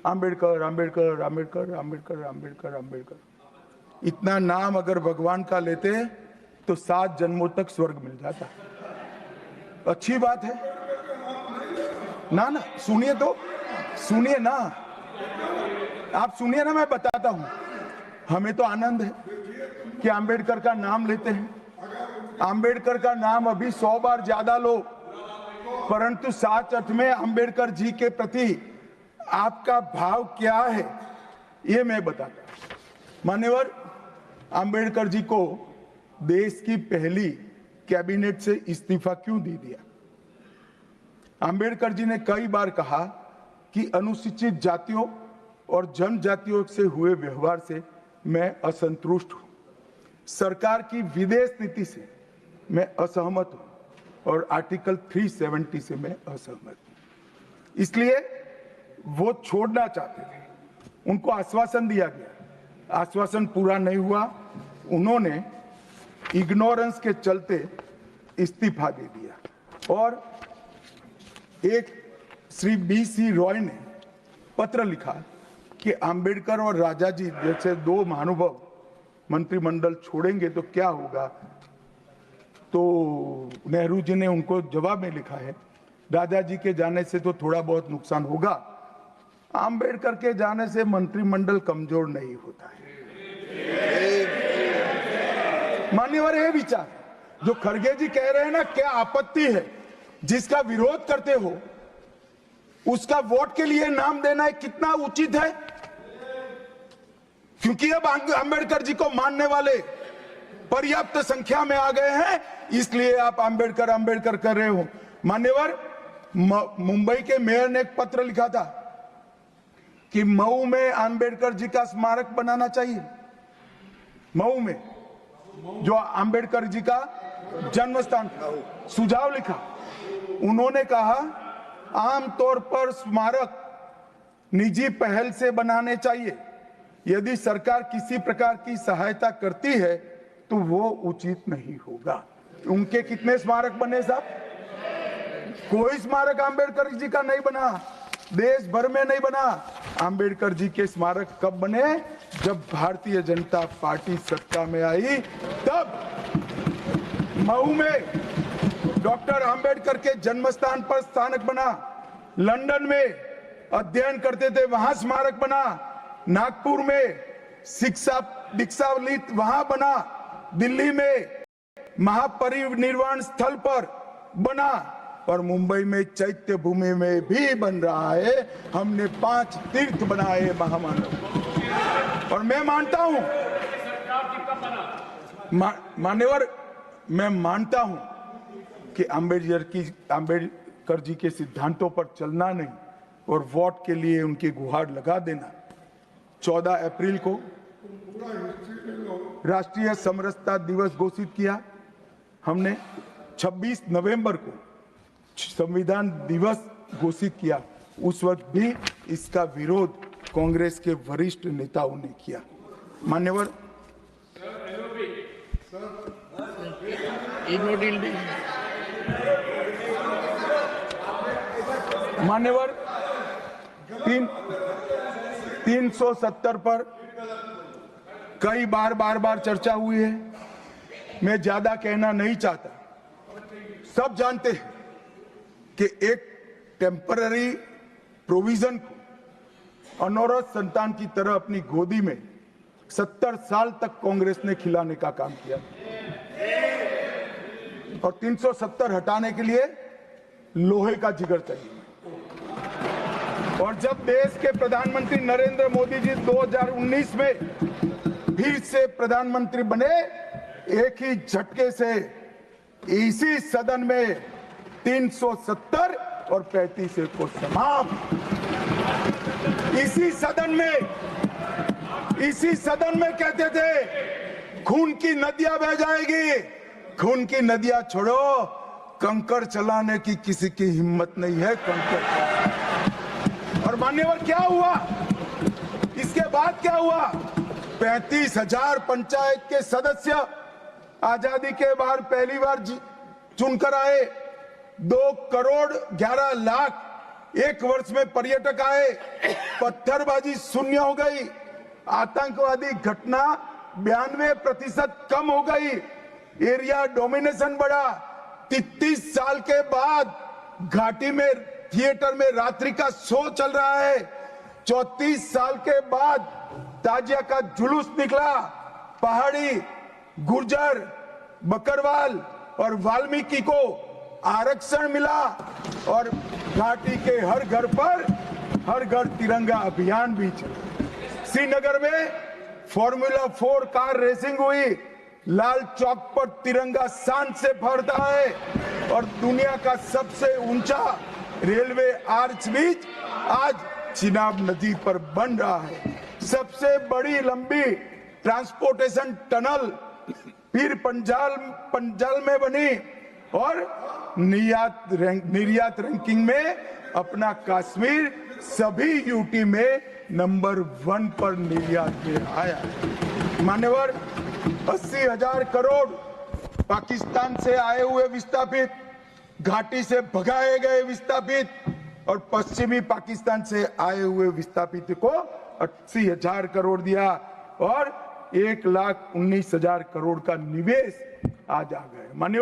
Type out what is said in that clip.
आम्बेडकर आम्बेडकर आम्बेडकर आम्बेडकर आम्बेडकर आम्बेडकर। इतना नाम अगर भगवान का लेते तो 7 जन्मों तक स्वर्ग मिल जाता। अच्छी बात है ना। ना सुनिए तो, सुनिए ना, आप सुनिए ना, मैं बताता हूं। हमें तो आनंद है कि आम्बेडकर का नाम लेते हैं। आम्बेडकर का नाम अभी 100 बार ज्यादा लो, परंतु सच अर्थ में आम्बेडकर जी के प्रति आपका भाव क्या है ये मैं बताता हूं। मान्यवर, आम्बेडकर जी को देश की पहली कैबिनेट से इस्तीफा क्यों दे दिया? आम्बेडकर जी ने कई बार कहा कि अनुसूचित जातियों और जनजातियों से हुए व्यवहार से मैं असंतुष्ट हूं, सरकार की विदेश नीति से मैं असहमत हूं और आर्टिकल 370 से मैं असहमत हूं। इसलिए वो छोड़ना चाहते थे। उनको आश्वासन दिया गया, आश्वासन पूरा नहीं हुआ। उन्होंने इग्नोरेंस के चलते इस्तीफा दे दिया। और एक श्री BC रॉय ने पत्र लिखा कि आम्बेडकर और राजा जी जैसे 2 महानुभाव मंत्रिमंडल छोड़ेंगे तो क्या होगा। तो नेहरू जी ने उनको जवाब में लिखा है, राजा जी के जाने से तो थोड़ा बहुत नुकसान होगा, आम्बेडकर के जाने से मंत्रिमंडल कमजोर नहीं होता है। मान्यवर, ये विचार जो खड़गे जी कह रहे हैं ना, क्या आपत्ति है? जिसका विरोध करते हो उसका वोट के लिए नाम देना है, कितना उचित है? क्योंकि अब आम्बेडकर जी को मानने वाले पर्याप्त संख्या में आ गए हैं, इसलिए आप आम्बेडकर आम्बेडकर कर रहे हो। मान्यवर, मुंबई के मेयर ने एक पत्र लिखा था कि मऊ में आम्बेडकर जी का स्मारक बनाना चाहिए। मऊ में जो आम्बेडकर जी का जन्म स्थान, सुझाव लिखा। उन्होंने कहा आमतौर पर स्मारक निजी पहल से बनाने चाहिए। यदि सरकार किसी प्रकार की सहायता करती है तो वो उचित नहीं होगा। उनके कितने स्मारक बने साहब? कोई स्मारक आम्बेडकर जी का नहीं बना, देश भर में नहीं बना। आम्बेडकर जी के स्मारक कब बने? जब भारतीय जनता पार्टी सत्ता में आई, तब मऊ में डॉक्टर आम्बेडकर के जन्म स्थान पर स्मारक बना। लंदन में अध्ययन करते थे, वहां स्मारक बना। नागपुर में शिक्षा दीक्षा वहां बना। दिल्ली में महापरिनिर्वाण स्थल पर बना और मुंबई में चैत्य भूमि में भी बन रहा है। हमने 5 तीर्थ बनाए महामानव। और मैं मानता हूं मान्यवर, मैं मानता हूं कि आम्बेडकर जी के सिद्धांतों पर चलना नहीं और वोट के लिए उनकी गुहार लगा देना। 14 अप्रैल को राष्ट्रीय समरसता दिवस घोषित किया हमने। 26 नवंबर को संविधान दिवस घोषित किया। उस वक्त भी इसका विरोध कांग्रेस के वरिष्ठ नेताओं ने किया। मान्यवर, मान्यवर, 370 पर कई बार चर्चा हुई है। मैं ज्यादा कहना नहीं चाहता। सब जानते हैं कि एक टेम्पररी प्रोविजन को अनौरत संतान की तरह अपनी गोदी में 70 साल तक कांग्रेस ने खिलाने का काम किया और 370 हटाने के लिए लोहे का जिगर चाहिए। और जब देश के प्रधानमंत्री नरेंद्र मोदी जी 2019 में फिर से प्रधानमंत्री बने, एक ही झटके से इसी सदन में 370 और 35 को समाप्त। इसी सदन में कहते थे खून की नदियां बह जाएगी। खून की नदियां छोड़ो, कंकड़ चलाने की किसी की हिम्मत नहीं है। कंकड़। और मान्यवर, क्या हुआ? इसके बाद क्या हुआ? 35,000 पंचायत के सदस्य आजादी के बाद पहली बार चुनकर आए। 2 करोड़ 11 लाख एक वर्ष में पर्यटक आए, पत्थरबाजी शून्य हो गई, आतंकवादी घटना 92% कम हो गई, एरिया डोमिनेशन बढ़ा। 33 साल के बाद घाटी में थिएटर में रात्रि का शो चल रहा है। 34 साल के बाद ताजिया का जुलूस निकला। पहाड़ी, गुर्जर, बकरवाल और वाल्मीकि को आरक्षण मिला और घाटी के हर घर पर हर घर तिरंगा अभियान भी चला। श्रीनगर में फॉर्मूला 4 कार रेसिंग हुई। लाल चौक पर तिरंगा शान से फहरता है और दुनिया का सबसे ऊंचा रेलवे आर्च ब्रिज आज चिनाब नदी पर बन रहा है। सबसे बड़ी लंबी ट्रांसपोर्टेशन टनल फिर पंजाल में बनी और निर्यात रैंकिंग में अपना कश्मीर सभी यूटी में नंबर 1 पर निर्यात में आया। मान्यवर, 80,000 करोड़ पाकिस्तान से आए हुए विस्थापित, घाटी से भगाए गए विस्थापित और पश्चिमी पाकिस्तान से आए हुए विस्थापित को 80,000 करोड़ दिया और 1,19,000 करोड़ का निवेश आज आ गए। मान्यवर